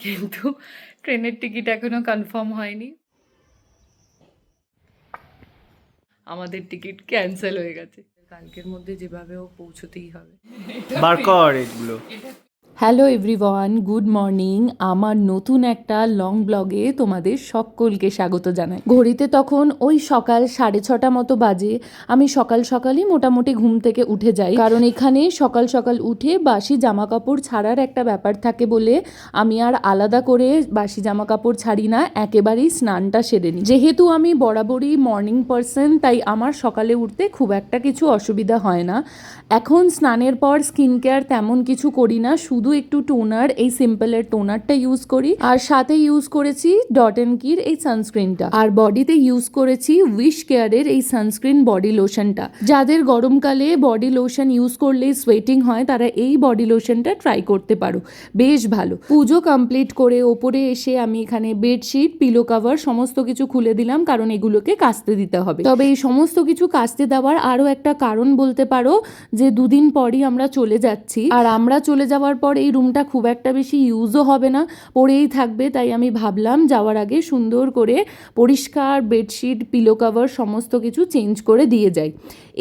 কিন্তু ট্রেনের টিকিট এখনও কনফার্ম হয়নি। আমাদের টিকিট ক্যান্সেল হয়ে গেছে। কালকের মধ্যে যেভাবেও পৌঁছতেই হবে। বার কর এগুলো। Hello everyone, good morning. আমার নতুন একটা লং ব্লগে তোমাদের সকলকে স্বাগত জানাই। ঘড়িতে তখন ওই সকাল 6:30 মতো বাজে। আমি সকাল সকালই মোটামুটি ঘুম থেকে উঠে যাই, কারণ এখানে সকাল সকাল উঠে বাসি জামা কাপড় ছাড়ার একটা ব্যাপার থাকে বলে আমি আর আলাদা করে বাসি জামা কাপড় ছাড়ি না, একেবারেই স্নানটা সেরে নিই। যেহেতু আমি বরাবরই মর্নিং পারসন, তাই আমার সকালে উঠতে খুব একটা কিছু অসুবিধা হয় না। এখন স্নানের পর স্কিন কেয়ার তেমন কিছু করি না, শুধু একটু টোনার, এই সিম্পলের টোনারটা ইউজ করি, আর সাথে ইউজ করেছি ডট অ্যান্ড কির এই সানস্ক্রিনটা, আর বডিতে ইউজ করেছি উইশ কেয়ারের এই সানস্ক্রিন বডি লোশনটা। যাদের গরমকালে বডি লোশন ইউজ করলে সোয়েটিং হয়, তারা এই বডি লোশনটা ট্রাই করতে পারো, বেশ ভালো। পুজো কমপ্লিট করে ওপরে এসে আমি এখানে বেডশিট, পিলো কভার সমস্ত কিছু খুলে দিলাম, কারণ এগুলোকে কাচতে দিতে হবে। তবে এই সমস্ত কিছু কাচতে দেওয়ার আরও একটা কারণ বলতে পারো, যে দুদিন পরই আমরা চলে যাচ্ছি, আর আমরা চলে যাওয়ার পর এই রুমটা খুব একটা বেশি ইউজও হবে না, পড়েই থাকবে। তাই আমি ভাবলাম যাওয়ার আগে সুন্দর করে পরিষ্কার বেডশিট, পিলো কভার সমস্ত কিছু চেঞ্জ করে দিয়ে যাই।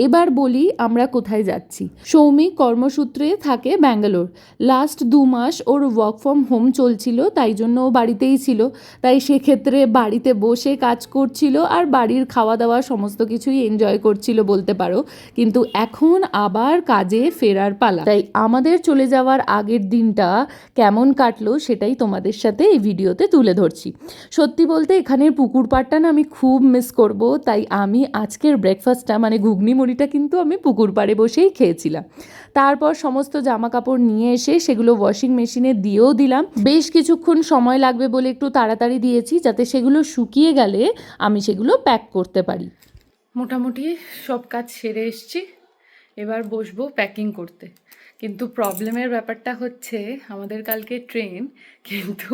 এবার বলি আমরা কোথায় যাচ্ছি। সৌমিক কর্মসূত্রে থাকে ব্যাঙ্গালোর। লাস্ট 2 মাস ওর ওয়ার্ক ফ্রম হোম চলছিল, তাই জন্য ও বাড়িতেই ছিল। তাই সেক্ষেত্রে বাড়িতে বসে কাজ করছিল আর বাড়ির খাওয়া দাওয়া সমস্ত কিছুই এনজয় করছিল বলতে পারো। কিন্তু এখন আবার কাজে ফেরার পালা। তাই আমাদের চলে যাওয়ার আগের দিনটা কেমন কাটলো সেটাই তোমাদের সাথে এই ভিডিওতে তুলে ধরছি। সত্যি বলতে এখানের পুকুর পাড়টা না আমি খুব মিস করব, তাই আমি আজকের ব্রেকফাস্টটা মানে ঘুগনি মুড়িটা কিন্তু আমি পুকুর পাড়ে বসেই খেয়েছিলাম। তারপর সমস্ত জামা কাপড় নিয়ে এসে সেগুলো ওয়াশিং মেশিনে দিয়েও দিলাম। বেশ কিছুক্ষণ সময় লাগবে বলে একটু তাড়াতাড়ি দিয়েছি, যাতে সেগুলো শুকিয়ে গেলে আমি সেগুলো প্যাক করতে পারি। মোটামুটি সব কাজ সেরে এসছি, এবার বসবো প্যাকিং করতে। কিন্তু প্রবলেমের ব্যাপারটা হচ্ছে আমাদের কালকে ট্রেন, কিন্তু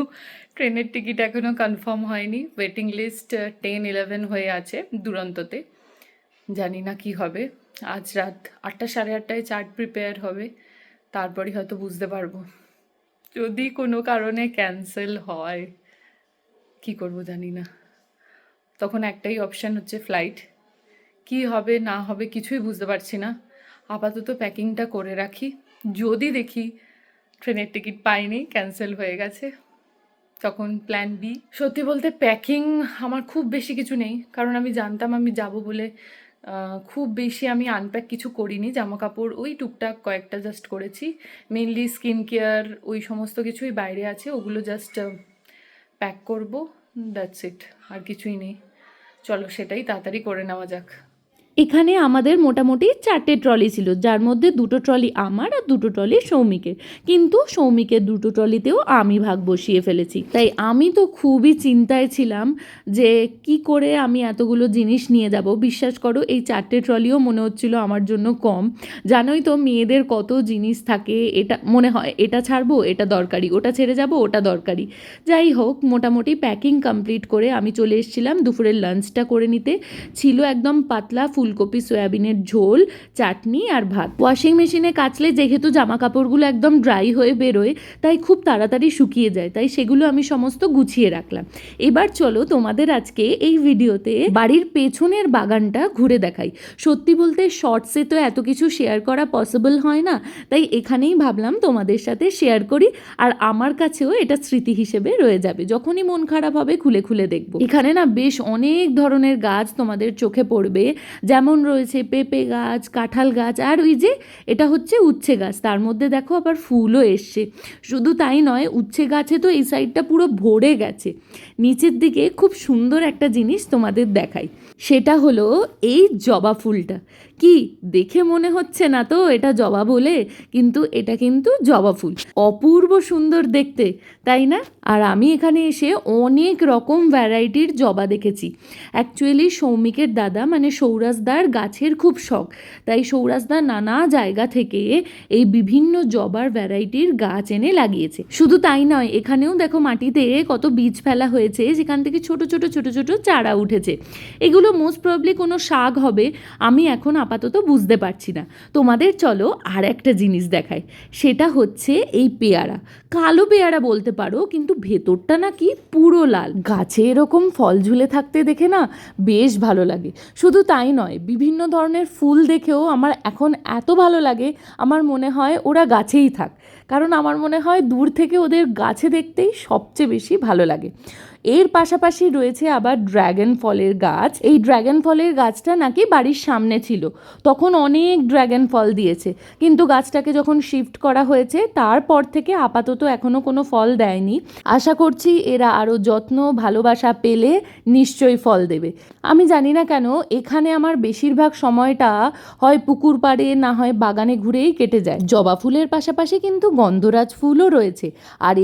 ট্রেনের টিকিট এখনও কনফার্ম হয়নি। ওয়েটিং লিস্ট 10-11 হয়ে আছে দুরন্ততে। জানি না কি হবে। আজ রাত 8টা সাড়ে 8টায় চার্ট প্রিপেয়ার হবে, তারপরই হয়তো বুঝতে পারবো। যদি কোনো কারণে ক্যান্সেল হয়, কি করব জানি না। তখন একটাই অপশান হচ্ছে ফ্লাইট। কি হবে না হবে কিছুই বুঝতে পারছি না। আপাতত প্যাকিংটা করে রাখি, যদি দেখি ট্রেনের টিকিট পাইনি, ক্যান্সেল হয়ে গেছে, তখন প্ল্যান বি। সত্যি বলতে প্যাকিং আমার খুব বেশি কিছু নেই, কারণ আমি জানতাম আমি যাব বলে। খুব বেশি আমি আনপ্যাক কিছু করিনি, জামা কাপড় ওই টুকটাক কয়েকটা জাস্ট করেছি। মেনলি স্কিন কেয়ার ওই সমস্ত কিছুই বাইরে আছে, ওগুলো জাস্ট প্যাক করবো, দ্যাটস ইট, আর কিছুই নেই। চলো সেটাই তাড়াতাড়ি করে নেওয়া যাক। এখানে আমাদের মোটামুটি 4টে ট্রলি ছিল, যার মধ্যে 2টো ট্রলি আমার আর 2টো ট্রলি সৌমিকের। কিন্তু সৌমিকের 2টো ট্রলিতেও আমি ভাগ বসিয়ে ফেলেছি। তাই আমি তো খুবই চিন্তায় ছিলাম যে কি করে আমি এতগুলো জিনিস নিয়ে যাব। বিশ্বাস করো এই 4টে ট্রলিও মনে হচ্ছিল আমার জন্য কম। জানোই তো মেয়েদের কত জিনিস থাকে, এটা মনে হয় এটা ছাড়বো এটা দরকারি, ওটা ছেড়ে যাব ওটা দরকারি। যাই হোক, মোটামুটি প্যাকিং কমপ্লিট করে আমি চলে এসেছিলাম দুপুরের লাঞ্চটা করে নিতে। ছিল একদম পাতলা ফুলকপি সয়াবিনের ঝোল, চাটনি আর ভাত। ওয়াশিং মেশিনে কাচলে যেহেতু জামা কাপড়গুলো একদম ড্রাই হয়ে বেরোয়, তাই খুব তাড়াতাড়ি শুকিয়ে যায়, তাই সেগুলো আমি সমস্ত গুছিয়ে রাখলাম। এবার চলো তোমাদের আজকে এই ভিডিওতে বাড়ির পেছনের বাগানটা ঘুরে দেখাই। সত্যি বলতে শর্টসে তো এত কিছু শেয়ার করা পসিবল হয় না, তাই এখানেই ভাবলাম তোমাদের সাথে শেয়ার করি, আর আমার কাছেও এটা স্মৃতি হিসেবে রয়ে যাবে। যখনই মন খারাপ হবে খুলে খুলে দেখবো। এখানে না বেশ অনেক ধরনের গাছ তোমাদের চোখে পড়বে, যেমন রয়েছে পেঁপে গাছ, কাঁঠাল গাছ, আর ওই যে এটা হচ্ছে উচ্ছে গাছ, তার মধ্যে দেখো আবার ফুলও এসছে। শুধু তাই নয়, উচ্ছে গাছে তো এই সাইডটা পুরো ভরে গেছে। নিচের দিকে খুব সুন্দর একটা জিনিস তোমাদের দেখাই, সেটা হলো এই জবা ফুলটা। কি দেখে মনে হচ্ছে না তো এটা জবা বলে, কিন্তু এটা কিন্তু জবা ফুল, অপূর্ব সুন্দর দেখতে, তাই না? আর আমি এখানে এসে অনেক রকম ভ্যারাইটির জবা দেখেছি। অ্যাকচুয়ালি সৌমিকের দাদা মানে সৌরাজ সৌরাজদার গাছের খুব শখ, তাই সৌরাজদা নানা জায়গা থেকে এই বিভিন্ন জবার ভ্যারাইটির গাছ এনে লাগিয়েছে। শুধু তাই নয়, এখানেও দেখো মাটিতে কত বীজ ফেলা হয়েছে, যেখান থেকে ছোট ছোট ছোট ছোট চারা উঠেছে। এগুলো মোস্ট প্রবলি কোনো শাক হবে, আমি এখন আপাতত বুঝতে পারছি না। তোমাদের চলো আর একটা জিনিস দেখাই, সেটা হচ্ছে এই পেয়ারা। কালো পেয়ারা বলতে পারো, কিন্তু ভেতরটা নাকি পুরো লাল। গাছে এরকম ফল ঝুলে থাকতে দেখে না বেশ ভালো লাগে। শুধু তাই নয়, বিভিন্ন ধরনের ফুল দেখেও আমার এখন এত ভালো লাগে, আমার মনে হয় ওরা গাছেই থাক। কারণ আমার মনে হয় দূর থেকে ওদের গাছে দেখতেই সবচেয়ে বেশি ভালো লাগে। এর পাশাপাশি রয়েছে আবার ড্র্যাগন ফলের গাছ। এই ড্র্যাগন ফলের গাছটা নাকি বাড়ির সামনে ছিল, তখন অনেক ড্র্যাগন ফল দিয়েছে, কিন্তু গাছটাকে যখন শিফট করা হয়েছে তারপর থেকে আপাতত এখনও কোনো ফল দেয়নি। আশা করছি এরা আরও যত্ন ভালোবাসা পেলে নিশ্চয়ই ফল দেবে। আমি জানি না কেন এখানে আমার বেশিরভাগ সময়টা হয় পুকুর পাড়ে না হয় বাগানে ঘুরেই কেটে যায়। জবা ফুলের পাশাপাশি কিন্তু গন্ধরাজ ফুলও রয়েছে, আর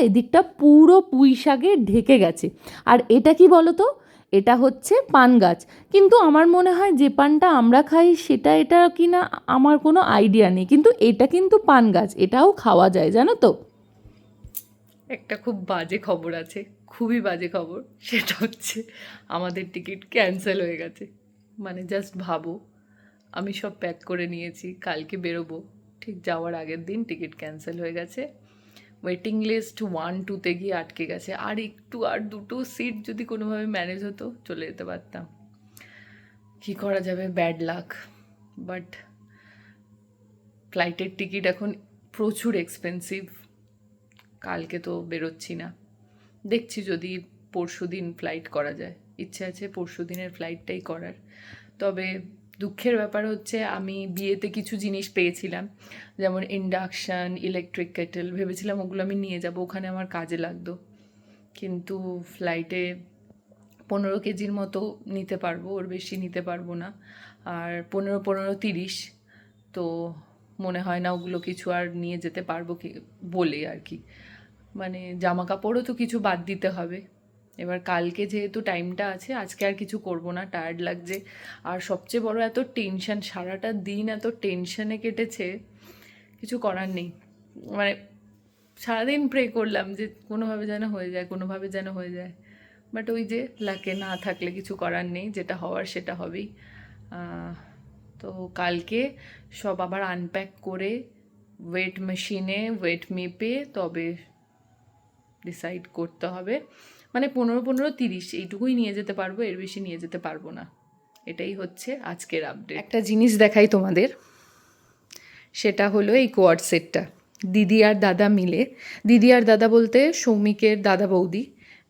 এদিকটা পুরো পুঁই শাকে ঢেকে গেছে। আর এটা কি বলো তো, এটা হচ্ছে পান গাছ, কিন্তু আমার মনে হয় যে পানটা আমরা খাই এটা কি না আমার কোনো আইডিয়া নেই, কিন্তু এটা কিন্তু পান গাছ, এটাও খাওয়া যায় জানো তো। একটা খুব বাজে খবর আছে, খুবই বাজে খবর। সেটা হচ্ছে আমাদের টিকিট ক্যান্সেল হয়ে গেছে। মানে জাস্ট ভাবো, আমি সব প্যাক করে নিয়েছি, কালকে বেরোবো, ঠিক যাওয়ার আগের দিন টিকিট ক্যান্সেল হয়ে গেছে। ওয়েটিং লিস্ট 1-2-তে গিয়ে আটকে গেছে। আর দুটো সিট যদি কোনোভাবে ম্যানেজ হতো চলে যেতে পারতাম। কী করা যাবে, ব্যাড লাক। বাট ফ্লাইটের টিকিট এখন প্রচুর এক্সপেন্সিভ। কালকে তো বেরোচ্ছি না, দেখছি যদি পরশুদিন ফ্লাইট করা যায়। ইচ্ছে আছে পরশুদিনের ফ্লাইটটাই করার। তবে দুঃখের ব্যাপার হচ্ছে আমি বিয়েতে কিছু জিনিস পেয়েছিলাম, যেমন ইন্ডাকশান, ইলেকট্রিক কেটেল, ভেবেছিলাম ওগুলো আমি নিয়ে যাব, ওখানে আমার কাজে লাগতো। কিন্তু ফ্লাইটে 15 কেজির মতো নিতে পারবো, ওর বেশি নিতে পারবো না। আর 15-15-30, তো মনে হয় না ওগুলো কিছু আর নিয়ে যেতে পারবো কি বলে আর কি। মানে জামা কাপড়ও তো কিছু বাদ দিতে হবে। এবার কালকে যেহেতু টাইমটা আছে, আজকে আর কিছু করব না, টায়ার্ড লাগছে। আর সবচেয়ে বড় এত টেনশন, সারাটা দিন এত টেনশনে কেটেছে, কিছু করার নেই। মানে সারাদিন প্রে করলাম যে কোনোভাবে যেন হয়ে যায়, কোনোভাবে যেন হয়ে যায়। বাট ওই যে লাকে না থাকলে কিছু করার নেই, যেটা হওয়ার সেটা হবেই। তো কালকে সব আবার আনপ্যাক করে ওয়েট মেশিনে ওয়েট মেপে তবে ডিসাইড করতে হবে। মানে 15-15-30 এইটুকুই নিয়ে যেতে পারবো, এর বেশি নিয়ে যেতে পারবো না। এটাই হচ্ছে আজকের আপডেট। একটা জিনিস দেখাই তোমাদের, সেটা হলো এই কোয়াড সেটটা। দিদি আর দাদা মিলে, দিদি আর দাদা বলতে সৌমিকের দাদা বৌদি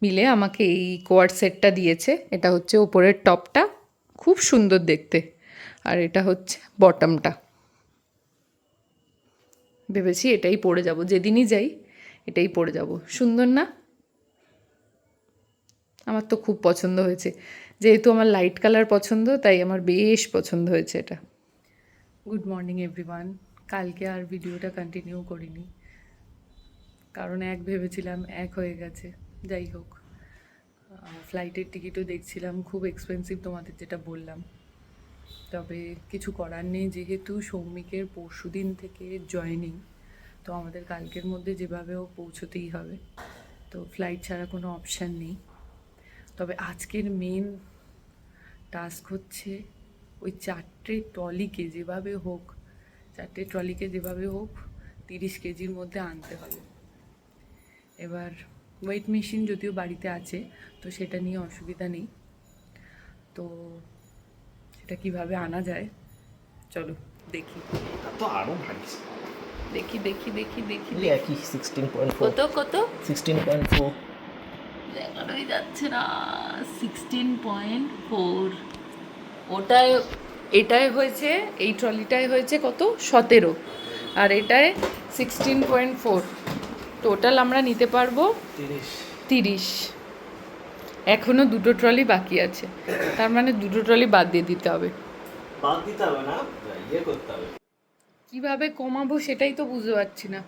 মিলে আমাকে এই কোয়াড সেটটা দিয়েছে। এটা হচ্ছে ওপরের টপটা, খুব সুন্দর দেখতে, আর এটা হচ্ছে বটমটা। ভেবেছি এটাই পরে যাব, যেদিনই যাই এটাই পরে যাব। সুন্দর না? আমার তো খুব পছন্দ হয়েছে, যেহেতু আমার লাইট কালার পছন্দ তাই আমার বেশ পছন্দ হয়েছে এটা। Good morning everyone. কালকে আর ভিডিওটা কন্টিনিউ করিনি, কারণ এক ভেবেছিলাম এক হয়ে গেছে। যাই হোক, ফ্লাইটের টিকিটও দেখছিলাম, খুব এক্সপেন্সিভ তোমাদের যেটা বললাম। তবে কিছু করার নেই, যেহেতু সৌমিকের পরশুদিন থেকে জয়েনিং, তো আমাদের কালকের মধ্যে যেভাবেও পৌঁছতেই হবে। তো ফ্লাইট ছাড়া কোনো অপশান নেই। তবে আজকের মেন টাস্ক হচ্ছে ওই 4টে ট্রলিকে যেভাবে হোক 30 কেজির মধ্যে আনতে হবে। এবার ওয়েট মেশিন যদিও বাড়িতে আছে, তো সেটা নিয়ে অসুবিধা নেই। তো সেটা কিভাবে আনা যায় চলো দেখি। তো আরো ভারী দেখি দেখি দেখি দেখি এই একই 16.4 কত 16.4 দেখানোই যাচ্ছে না। 16.4 ওটায়, এটায় হয়েছে, এই ট্রলিটায় হয়েছে কত 17, আর এটায় 16.4। টোটাল আমরা নিতে পারবো 30। এখনো 2টো ট্রলি বাকি আছে, তার মানে 2টো ট্রলি বাদ দিয়ে দিতে হবে। বাদ দিতে হবে না, ইয়ে করতে হবে। কিভাবে কমাবো সেটাই তো বুঝতে পারছি না।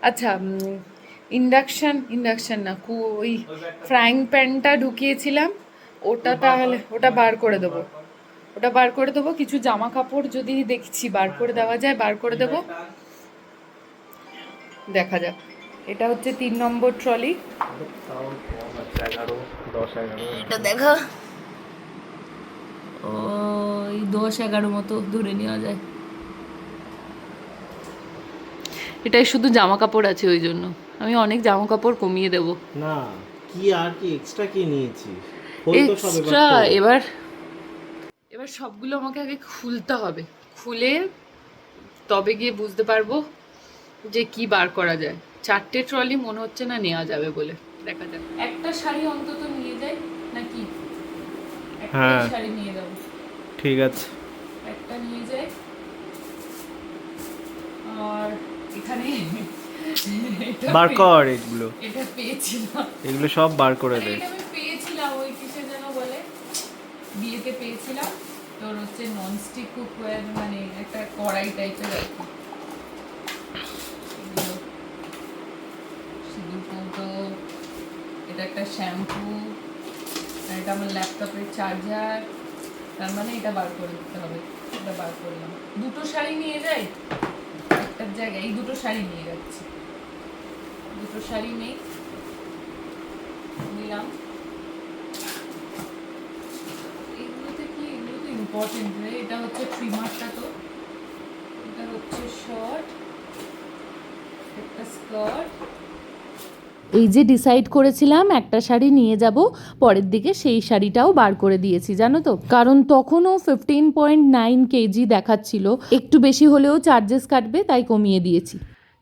আচ্ছা, ইন্ডাকশান না, ওই ফ্রাইং প্যানটা ঢুকিয়েছিলাম, ওটা তাহলে ওটা বার করে দেবো, ওটা বার করে দেবো। কিছু জামা কাপড় যদি দেখছি বার করে দেওয়া যায় বার করে দেবো, দেখা যাক। এটা হচ্ছে 3 নম্বর ট্রলি। তাও কম আছে, 11, 10, 11। এটা দেখা, ওই 10-11 মতো ধরে নেওয়া যায়। এটাই শুধু জামা কাপড় আছে, ওই জন্য আমি অনেক জামা কাপড় কমিয়ে দেবো। না, কি আর কি এক্সট্রা কি নিয়েছিস? খোল তো সব এবার এক্সট্রা খোল। এবার এবার সবগুলো আমাকে আগে খুলতে হবে, খুলে তবে গিয়ে বুঝতে পারবো যে কি বার করা যায়। 4টে ট্রলি মনে হচ্ছে না নেওয়া যাবে বলে, দেখা যাক। একটা শাড়ি অন্তত নিয়ে যাই নাকি? একটা হ্যাঁ। শাড়ি নিয়ে যাবো, ঠিক আছে, একটা নিয়ে যাই। আর এখানে এটা বার কর এগুলো, এটা পেয়েছিলাম, এগুলো সব বার করে দে। এটা আমি পেয়েছিলাম ওই কিসে যেন বলে, বিয়েতে পেয়েছিলাম। তোর হচ্ছে ননস্টিক কুকওয়্যার, মানে একটা কড়াই টাইপের আর কি। এগুলো সিঁদুর কৌটো, এটা একটা শ্যাম্পু, আর এটা আমার ল্যাপটপের চার্জার। তার মানে এটা বার করে দিতে হবে। এটা বার করলাম। 2টো শাড়ি নিয়ে যাই একটার জায়গায়, এই 2টো শাড়ি নিয়ে যাচ্ছি। 2টো শাড়ি নেই, নিলাম। এগুলোতে কি, এগুলো তো ইম্পর্টেন্ট রে। এটা হচ্ছে ট্রিমারটা, তো এটা হচ্ছে শর্ট, একটা স্কার্ট। এই যে ডিসাইড করেছিলাম একটা শাড়ি নিয়ে যাব, পরের দিকে সেই শাড়িটাও বার করে দিয়েছি জানো তো, কারণ তখনও 15.9 কেজি দেখাচ্ছিল, একটু বেশি হলেও চার্জেস কাটবে, তাই কমিয়ে দিয়েছি।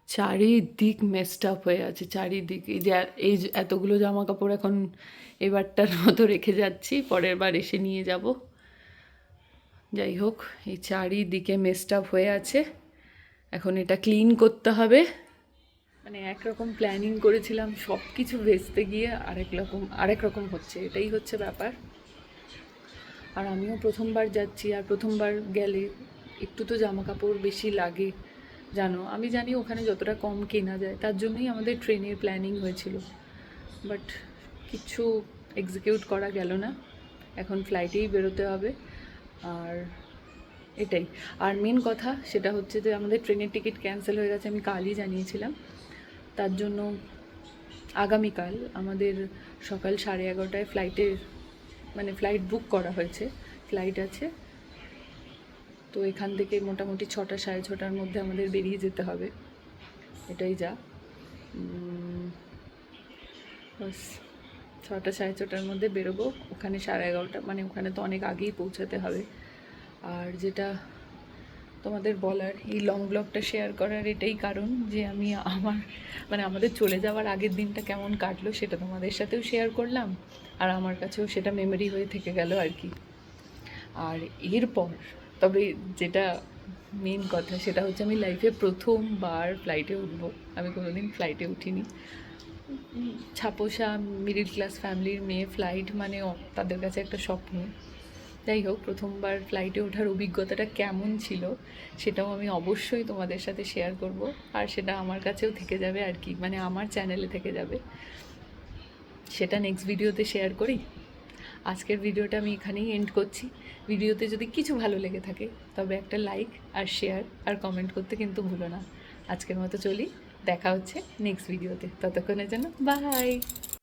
চারিদিক মেসড আপ হয়ে আছে, চারিদিক। এই যে এতগুলো জামা কাপড় এখন এবারটার মতো রেখে যাচ্ছি, পরের বার এসে নিয়ে যাব। যাই হোক, এই চারিদিকে মেসড আপ হয়ে আছে, এখন এটা ক্লিন করতে হবে। মানে একরকম প্ল্যানিং করেছিলাম, সব কিছু ভেস্তে গিয়ে আরেক রকম হচ্ছে, এটাই হচ্ছে ব্যাপার। আর আমিও প্রথমবার যাচ্ছি, আর প্রথমবার গেলে একটু তো জামা কাপড় বেশি লাগে জানো। আমি জানি ওখানে যতটা কম কেনা যায়, তার জন্যই আমাদের ট্রেনের প্ল্যানিং হয়েছিল, বাট কিছু এক্সিকিউট করা গেল না। এখন ফ্লাইটেই বেরোতে হবে। আর এটাই। আর মেন কথা সেটা হচ্ছে যে আমাদের ট্রেনের টিকিট ক্যান্সেল হয়ে গেছে, আমি কালই জানিয়েছিলাম। তার জন্য আগামীকাল আমাদের সকাল 11:30টায় ফ্লাইট বুক করা হয়েছে, ফ্লাইট আছে। তো এখান থেকে মোটামুটি 6টা 6:30টার মধ্যে আমাদের বেরিয়ে যেতে হবে, এটাই যা। বাস 6টা 6:30টার মধ্যে বেরোবো, ওখানে 11:30, মানে ওখানে তো অনেক আগেই পৌঁছাতে হবে। আর যেটা তোমাদের বলার, এই লং ব্লগটা শেয়ার করার এটাই কারণ যে আমি আমাদের চলে যাওয়ার আগের দিনটা কেমন কাটলো সেটা তোমাদের সাথেও শেয়ার করলাম, আর আমার কাছেও সেটা মেমোরি হয়ে থেকে গেল আর কি। আর এরপর তবে যেটা মেন কথা সেটা হচ্ছে, আমি লাইফে প্রথমবার ফ্লাইটে উঠবো। আমি কোনোদিন ফ্লাইটে উঠিনি। ছাপোষা মিডিল ক্লাস ফ্যামিলির মেয়ে, ফ্লাইট মানে তাদের কাছে একটা স্বপ্ন। যাই হোক, প্রথমবার ফ্লাইটে ওঠার অভিজ্ঞতাটা কেমন ছিল সেটাও আমি অবশ্যই তোমাদের সাথে শেয়ার করব। আর সেটা আমার কাছেও থেকে যাবে আর কি, মানে আমার চ্যানেলে থেকে যাবে। সেটা নেক্সট ভিডিওতে শেয়ার করি। আজকের ভিডিওটা আমি এখানেই এন্ড করছি। ভিডিওতে যদি কিছু ভালো লেগে থাকে তবে একটা লাইক আর শেয়ার আর কমেন্ট করতে কিন্তু ভুলো না। আজকের মতো চলি, দেখা হচ্ছে নেক্সট ভিডিওতে। ততক্ষণের জন্য বাই।